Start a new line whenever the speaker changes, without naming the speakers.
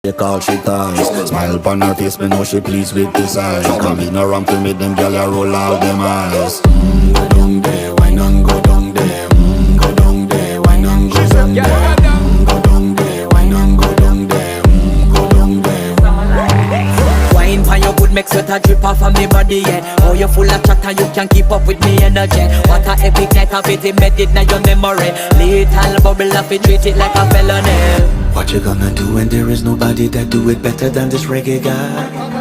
They call she ties. Smile upon her face, me know she pleased with this eyes. Come in around to me, them gyal a roll out them eyes. Go down there, why not go down there? Go down there, why not go down there? Go down there, why not go down there? Go down there.
Wine pan your good, make sweat a drip off of me body, yeah. Oh, you full of chatter, you can keep up with me energy. What a epic night of it, embedded in your memory. Little bubble up, it treat it like a felony.
What you gonna do when there is nobody that do it better than this reggae guy?